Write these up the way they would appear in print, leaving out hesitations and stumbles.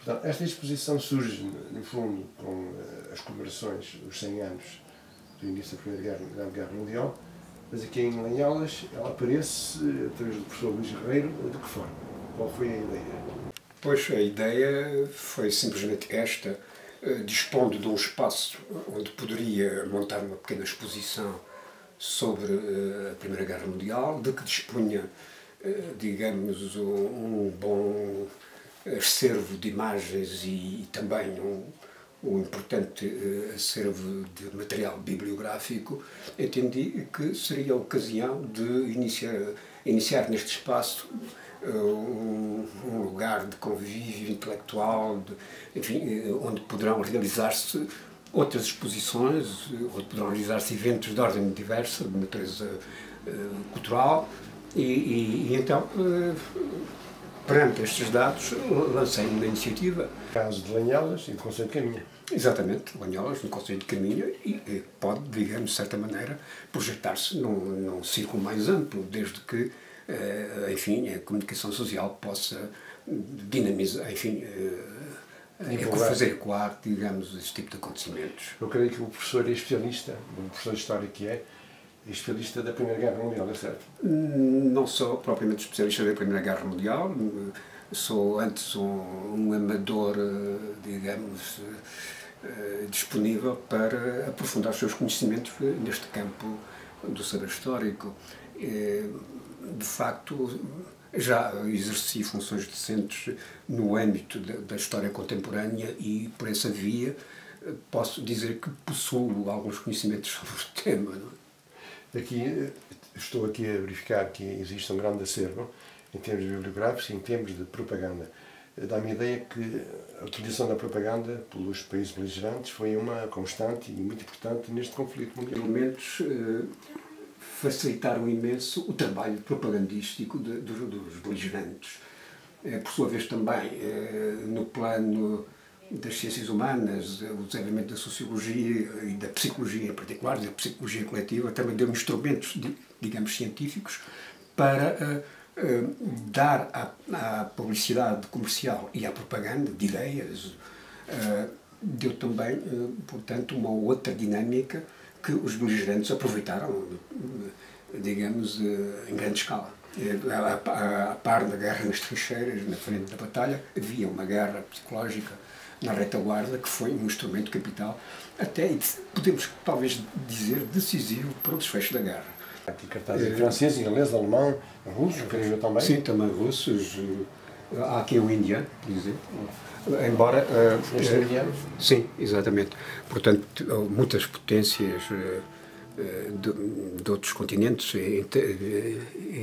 Portanto, esta exposição surge, no fundo, com as comemorações, os 100 anos do início da Primeira Guerra Mundial, mas aqui em Lanholas ela aparece, através do professor Luís Guerreiro, de que forma? Qual foi a ideia? Pois, a ideia foi simplesmente esta, dispondo de um espaço onde poderia montar uma pequena exposição sobre a Primeira Guerra Mundial, de que dispunha, digamos, um bom acervo de imagens e também um importante acervo de material bibliográfico. Entendi que seria a ocasião de iniciar neste espaço um lugar de convívio intelectual, enfim, onde poderão realizar-se outras exposições, onde poderão realizar-se eventos de ordem diversa, de natureza cultural, e então, perante estes dados, lancei uma iniciativa. Caso de Lanholas e do Conselho de Caminha. Exatamente, Lanholas, no Conselho de Caminha, e pode, digamos, de certa maneira, projetar-se num círculo mais amplo, desde que, enfim, a comunicação social possa dinamizar, enfim, fazer ecoar, digamos, esse tipo de acontecimentos. Eu creio que o professor é especialista, o professor de História que é especialista da Primeira Guerra Mundial, é certo? Não sou propriamente especialista da Primeira Guerra Mundial, sou antes um amador, digamos, disponível para aprofundar os seus conhecimentos neste campo do saber histórico. De facto, já exerci funções docentes no âmbito da história contemporânea e, por essa via, posso dizer que possuo alguns conhecimentos sobre o tema. Não é? Estou aqui a verificar que existe um grande acervo em termos bibliográficos e em termos de propaganda. Dá-me a ideia que a utilização da propaganda pelos países beligerantes foi uma constante e muito importante neste conflito mundial. Elementos facilitaram imenso o trabalho propagandístico dos beligerantes. Por sua vez também, no plano das ciências humanas, o desenvolvimento da sociologia e da psicologia em particular, da psicologia coletiva, também deu instrumentos, digamos, científicos para dar à publicidade comercial e à propaganda de ideias, deu também, portanto, uma outra dinâmica que os beligerantes aproveitaram, digamos, em grande escala. A par da guerra nas trincheiras, na frente da batalha, havia uma guerra psicológica na retaguarda que foi um instrumento capital, até, podemos talvez dizer, decisivo para o desfecho da guerra. Aqui cartazes francês, inglês, alemão, russo, creio eu também. Sim, também russos. Há aqui um indiano, por exemplo. Embora... sim, exatamente. Portanto, muitas potências de outros continentes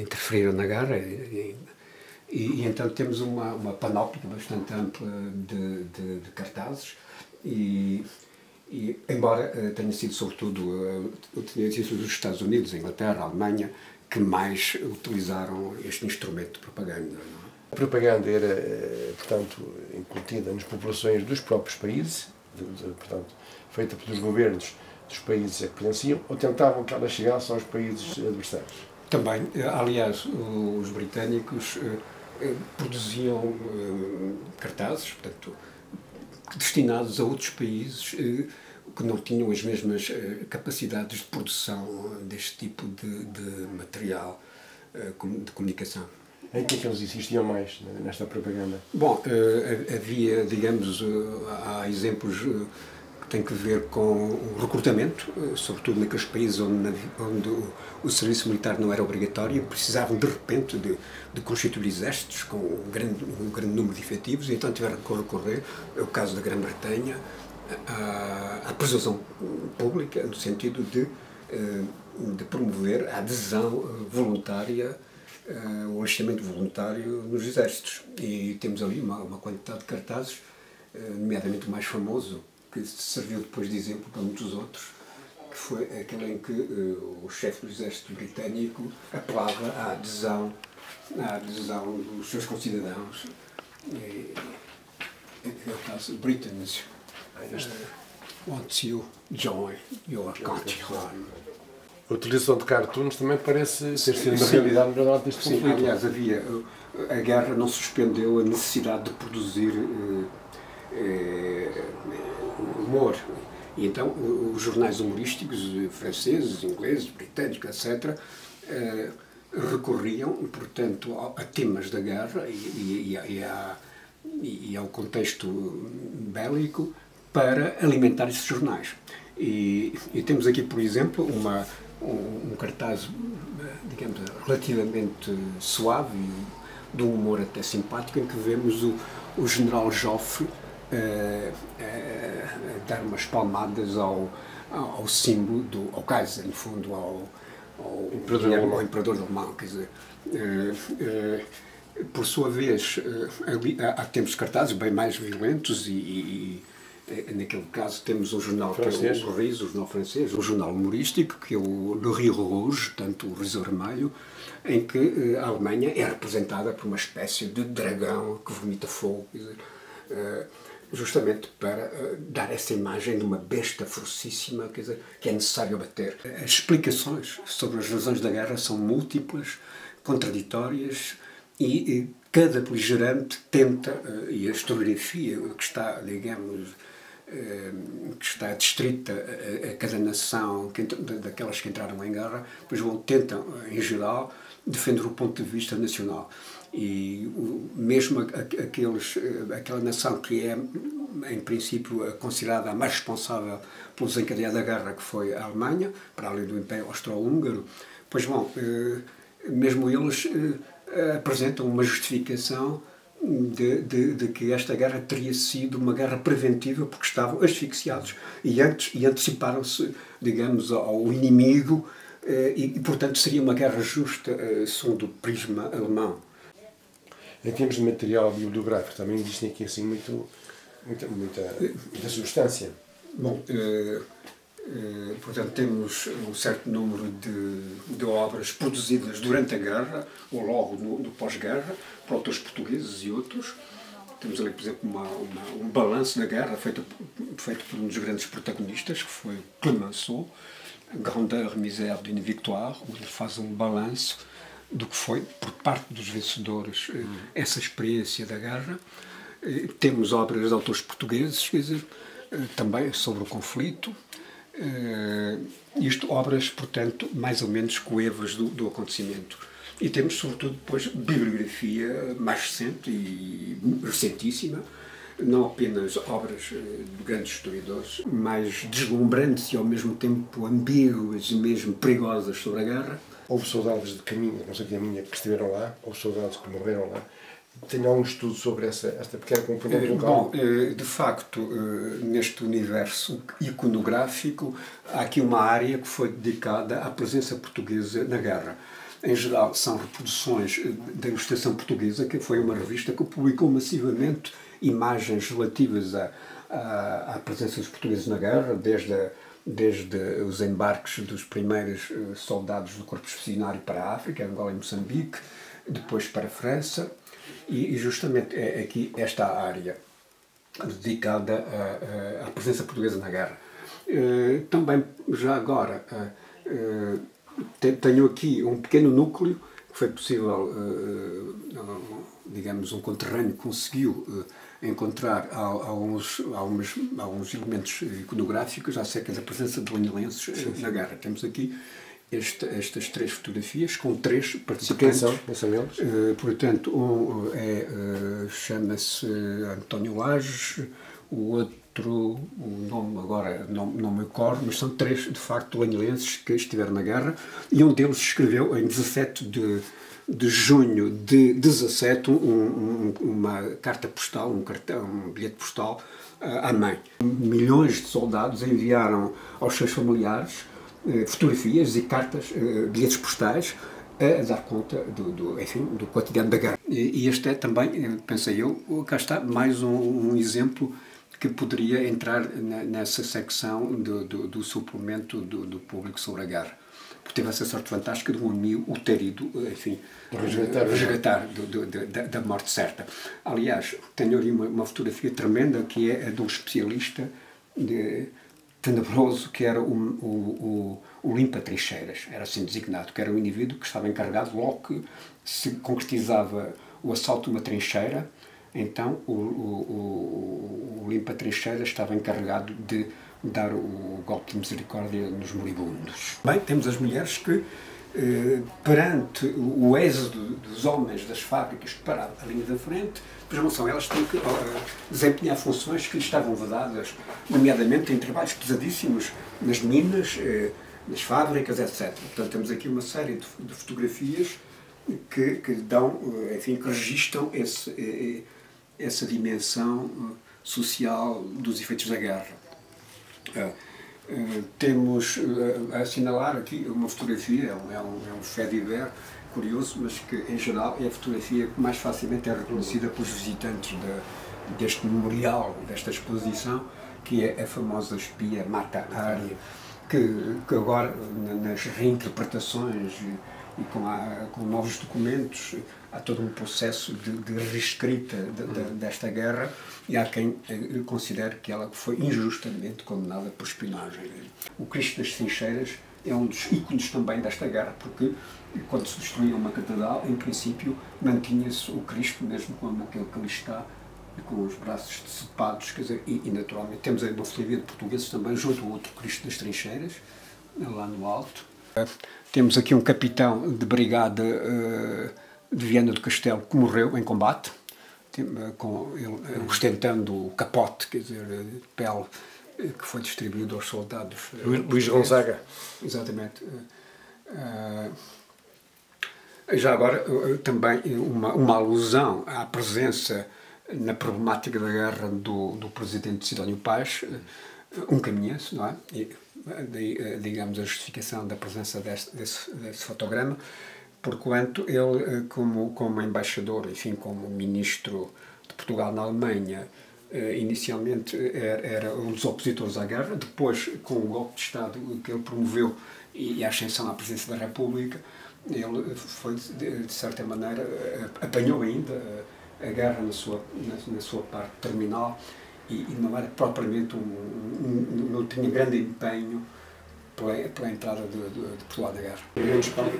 interferiram na guerra e então temos uma panóplia bastante ampla de cartazes e embora tenha sido sobretudo os Estados Unidos, a Inglaterra, a Alemanha, que mais utilizaram este instrumento de propaganda. Não é? A propaganda era, portanto, incutida nas populações dos próprios países, portanto, feita pelos governos dos países a que pertenciam, ou tentavam que ela chegasse aos países adversários? Também, aliás, os britânicos produziam cartazes, portanto, destinados a outros países que não tinham as mesmas capacidades de produção deste tipo de material de comunicação. Em que é que eles existiam mais nesta propaganda? Bom, havia, digamos, há exemplos que têm que ver com o recrutamento, sobretudo naqueles países onde o serviço militar não era obrigatório, precisavam de repente de constituir exércitos com um grande número de efetivos, e então tiveram que recorrer, é o caso da Grã-Bretanha, à persuasão pública, no sentido de promover a adesão voluntária, o alistamento voluntário nos exércitos. E temos ali uma quantidade de cartazes, nomeadamente o mais famoso, que serviu depois de exemplo para muitos outros, que foi aquele em que o chefe do exército britânico apelava à adesão dos seus concidadãos. É o caso de Britons wants you join your country. A utilização de cartoons também parece ter sido uma realidade durante este conflito. Sim, aliás, havia a guerra não suspendeu a necessidade de produzir humor. E então os jornais humorísticos franceses, ingleses, britânicos, etc., recorriam, portanto, a temas da guerra e ao contexto bélico para alimentar esses jornais. E temos aqui, por exemplo, um cartaz, digamos, relativamente suave, de um humor até simpático, em que vemos o general Joffre dar umas palmadas ao símbolo, ao Kaiser, no fundo, ao imperador alemão. Quer dizer, por sua vez, temos cartazes bem mais violentos e naquele caso temos um jornal francês, que é o Riso, o jornal francês, um jornal humorístico, que é o Le Rire Rouge, portanto o riso vermelho, em que a Alemanha é representada por uma espécie de dragão que vomita fogo, quer dizer, justamente para dar essa imagem de uma besta ferocíssima, quer dizer, que é necessário abater. As explicações sobre as razões da guerra são múltiplas, contraditórias, e cada beligerante tenta, e a historiografia que está, digamos, que está distrita a cada nação daquelas que entraram em guerra, depois tentam, em geral, defender o ponto de vista nacional. E mesmo aquela nação que é, em princípio, considerada a mais responsável pelo desencadear da guerra, que foi a Alemanha, para além do Império Austro-Húngaro, pois bom, mesmo eles apresentam uma justificação de que esta guerra teria sido uma guerra preventiva porque estavam asfixiados e anteciparam-se, digamos, ao inimigo e, portanto, seria uma guerra justa segundo o prisma alemão. Em termos de material bibliográfico, também existe aqui assim muita substância. Bom, portanto, temos um certo número de obras produzidas durante a guerra ou logo no pós-guerra, por autores portugueses e outros. Temos ali, por exemplo, um balanço da guerra feito por um dos grandes protagonistas, que foi Clemenceau, Grandeur et misère d'une victoire, onde ele faz um balanço do que foi, por parte dos vencedores, essa experiência da guerra. Temos obras de autores portugueses, quer dizer, também sobre o conflito. Obras, portanto, mais ou menos coevas do acontecimento. E temos, sobretudo, depois, bibliografia mais recente e recentíssima, não apenas obras de grandes historiadores, mais deslumbrantes e, ao mesmo tempo, ambíguas e mesmo perigosas sobre a guerra. Houve soldados de caminho, não sei de caminho, que estiveram lá, houve soldados que morreram lá. Tem algum estudo sobre esta pequena componente local? Bom, de facto, neste universo iconográfico, há aqui uma área que foi dedicada à presença portuguesa na guerra. Em geral, são reproduções da Ilustração Portuguesa, que foi uma revista que publicou massivamente imagens relativas à presença dos portugueses na guerra, desde os embarques dos primeiros soldados do Corpo Expedicionário para a África, Angola e Moçambique, depois para a França, e justamente é aqui esta área dedicada à presença portuguesa na guerra. Também, já agora, tenho aqui um pequeno núcleo que foi possível, digamos, um conterrâneo conseguiu encontrar alguns elementos iconográficos acerca da presença de linhalenses na guerra. Temos aqui estas três fotografias com três participantes. Quem são eles? Portanto, chama-se António Lages, o outro, o nome agora não me ocorre, mas são três, de facto, linhalenses que estiveram na guerra, e um deles escreveu em 17 de junho de 17 uma carta postal, um bilhete postal à mãe. Milhões de soldados enviaram aos seus familiares fotografias e cartas, bilhetes postais, a dar conta do cotidiano da guerra. E este é também, pensei eu, cá está mais um exemplo que poderia entrar nessa secção do suplemento do público sobre a guerra. Porque teve essa sorte fantástica de um amigo o ter ido, enfim, resgatar da morte certa. Aliás, tenho ali uma fotografia tremenda que é a de um especialista tenebroso, que era o limpa-trincheiras, era assim designado, que era um indivíduo que estava encarregado logo que se concretizava o assalto de uma trincheira. Então o limpa-trincheiras estava encarregado de dar o golpe de misericórdia nos moribundos. Bem, temos as mulheres que, perante o êxodo dos homens das fábricas para a linha da frente, pois não são elas que têm que desempenhar funções que lhes estavam vedadas, nomeadamente em trabalhos pesadíssimos nas minas, nas fábricas, etc. Portanto, temos aqui uma série de fotografias que dão, enfim, que registram essa dimensão social dos efeitos da guerra. Temos a assinalar aqui uma fotografia, é um fait divers curioso, mas que em geral é a fotografia que mais facilmente é reconhecida pelos visitantes deste memorial, desta exposição, que é a famosa espia Mata Hari, que agora nas reinterpretações e com novos documentos há todo um processo de reescrita desta guerra, e há quem considere que ela foi injustamente condenada por espionagem. O Cristo das Trincheiras é um dos ícones também desta guerra, porque quando se destruía uma catedral, em princípio mantinha-se o Cristo, mesmo como aquele que ali está, com os braços decepados, quer dizer, e naturalmente temos aí uma fotografia de portugueses também, junto ao outro Cristo das Trincheiras, lá no alto. Temos aqui um capitão de brigada de Viana do Castelo que morreu em combate, com ele ostentando o capote, quer dizer, de pele, que foi distribuído aos soldados. Luís Gonzaga. Exatamente. Já agora, também uma alusão à presença na problemática da guerra do presidente Sidónio Paz, um caminhense, não é? E, daí, digamos, a justificação da presença desse fotograma, porquanto ele, como embaixador, enfim, como ministro de Portugal na Alemanha, inicialmente era um dos opositores à guerra, depois, com o golpe de Estado que ele promoveu e a ascensão à presidência da República, ele foi, de certa maneira, apanhou ainda a guerra na sua parte terminal e não era propriamente não tinha grande empenho pela entrada de Portugal na guerra.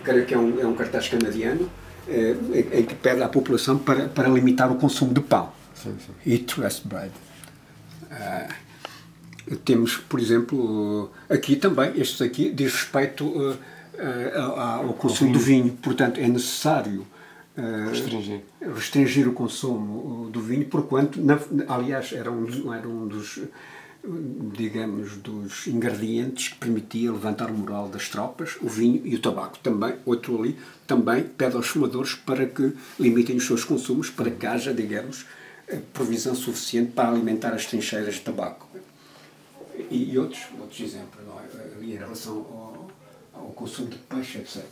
Creio que é um cartaz canadiano em que pede à população para limitar o consumo de pão. Sim, sim. Eat less bread. Temos, por exemplo, aqui também, estes aqui diz respeito ao consumo do vinho, portanto é necessário restringir o consumo do vinho, porquanto, aliás, era um dos, digamos, dos ingredientes que permitia levantar o moral das tropas, o vinho e o tabaco. Também, outro ali, também pede aos fumadores para que limitem os seus consumos, para que haja, digamos, provisão suficiente para alimentar as trincheiras de tabaco. E outros exemplos, não é? Ali em relação ao consumo de peixe, etc.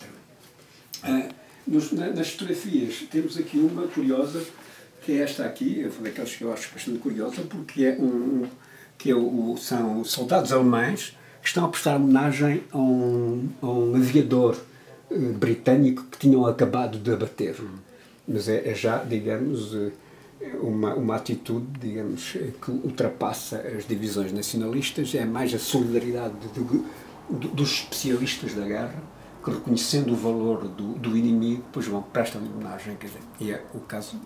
Nas fotografias temos aqui uma curiosa, que é esta aqui, daquelas que eu acho bastante curiosa, porque são soldados alemães que estão a prestar homenagem a um aviador britânico que tinham acabado de abater. Mas é já, digamos, uma atitude, digamos, que ultrapassa as divisões nacionalistas, é mais a solidariedade dos especialistas da guerra, que, reconhecendo o valor do inimigo, depois prestam-lhe homenagem, quer dizer, e é o caso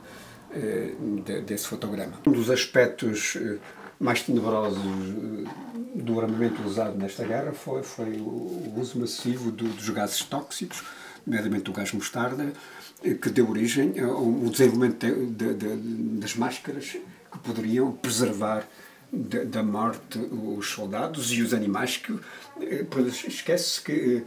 desse fotograma. Um dos aspectos mais tenebrosos do armamento usado nesta guerra foi o uso massivo dos gases tóxicos, nomeadamente do gás mostarda, que deu origem ao desenvolvimento das máscaras que poderiam preservar da morte os soldados e os animais, que esquece que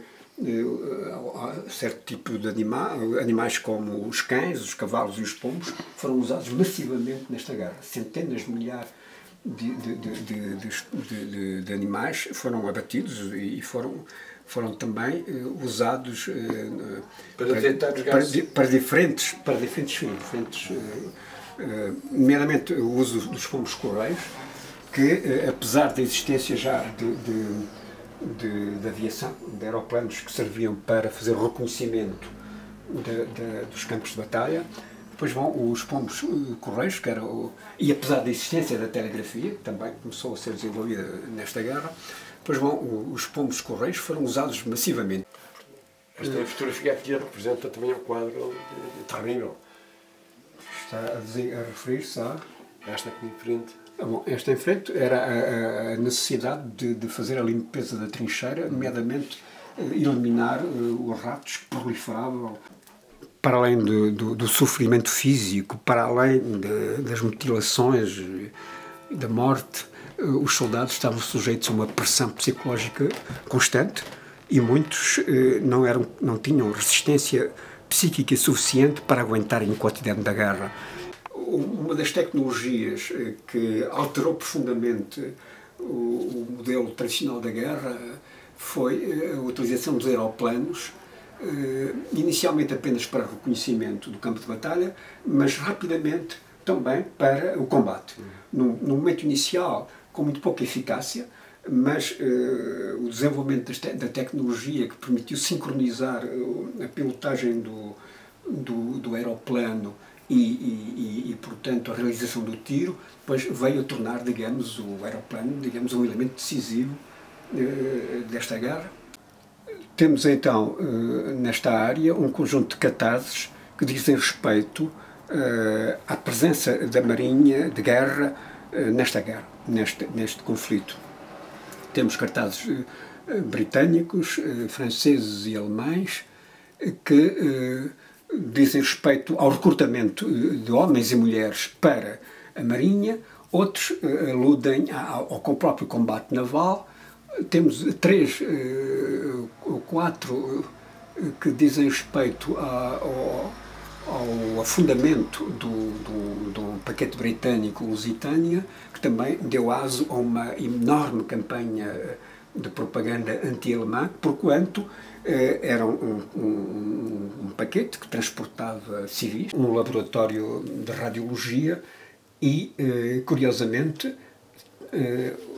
certo tipo de animais como os cães, os cavalos e os pombos foram usados massivamente nesta guerra. Centenas de milhares de animais foram abatidos e foram também usados para diferentes fins, nomeadamente o uso dos pombos correios, que apesar da existência já de aviação, de aeroplanos que serviam para fazer o reconhecimento dos campos de batalha, depois vão os pombos correios, e apesar da existência da telegrafia, que também começou a ser desenvolvida nesta guerra, depois vão os pombos correios, foram usados massivamente. Esta fotografia aqui representa também um quadro terrível. Está a referir-se a... Esta aqui em frente. Bom, esta em frente era a necessidade de fazer a limpeza da trincheira, nomeadamente eliminar os ratos que proliferavam. Para além do sofrimento físico, para além das mutilações e da morte, os soldados estavam sujeitos a uma pressão psicológica constante e muitos não tinham resistência psíquica suficiente para aguentarem o cotidiano da guerra. Uma das tecnologias que alterou profundamente o modelo tradicional da guerra foi a utilização dos aeroplanos, inicialmente apenas para reconhecimento do campo de batalha, mas rapidamente também para o combate. No momento inicial, com muito pouca eficácia, mas o desenvolvimento da tecnologia que permitiu sincronizar a pilotagem do aeroplano e, portanto, a realização do tiro, depois veio a tornar, digamos, o aeroplano, digamos, um elemento decisivo desta guerra. Temos, então, nesta área, um conjunto de cartazes que dizem respeito à presença da Marinha de Guerra nesta guerra, neste conflito. Temos cartazes britânicos, franceses e alemães que dizem respeito ao recrutamento de homens e mulheres para a Marinha, outros aludem ao próprio combate naval. Temos 3 ou 4 que dizem respeito ao afundamento do paquete britânico Lusitânia, que também deu aso a uma enorme campanha de propaganda anti-alemã, porquanto era um paquete que transportava civis, um laboratório de radiologia e, curiosamente,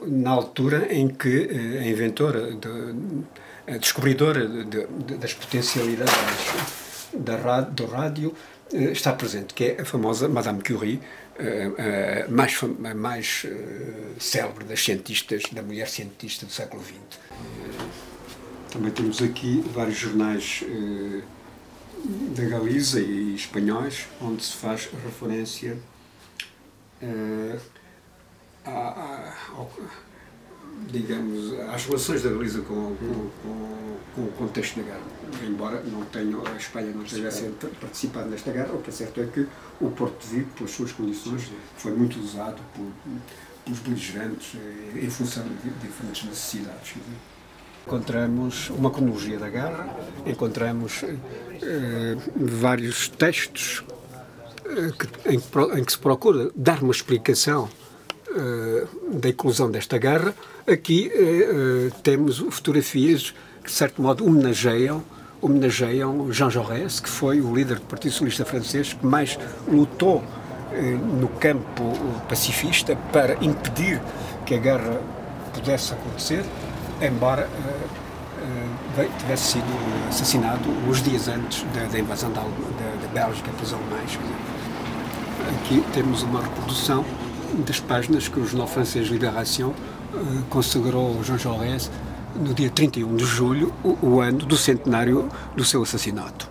na altura em que a inventora, a descobridora das potencialidades do rádio está presente, que é a famosa Madame Curie, a mais célebre das cientistas, da mulher cientista do século XX. Também temos aqui vários jornais da Galiza e espanhóis, onde se faz referência digamos, às relações da Galiza com o contexto da guerra. Embora a Espanha não tivesse participado nesta guerra, o que é certo é que o Porto de Vigo, pelas suas condições, foi muito usado pelos beligerantes em função de diferentes necessidades. Encontramos uma cronologia da guerra, encontramos vários textos em que se procura dar uma explicação da eclosão desta guerra. Aqui temos fotografias que, de certo modo, homenageiam Jean Jaurès, que foi o líder do Partido Socialista francês que mais lutou no campo pacifista para impedir que a guerra pudesse acontecer, embora tivesse sido assassinado uns dias antes da invasão da Bélgica pelos alemães. Aqui temos uma reprodução das páginas que o jornal francês Libération consagrou Jean Jaurès no dia 31 de julho, o ano do centenário do seu assassinato.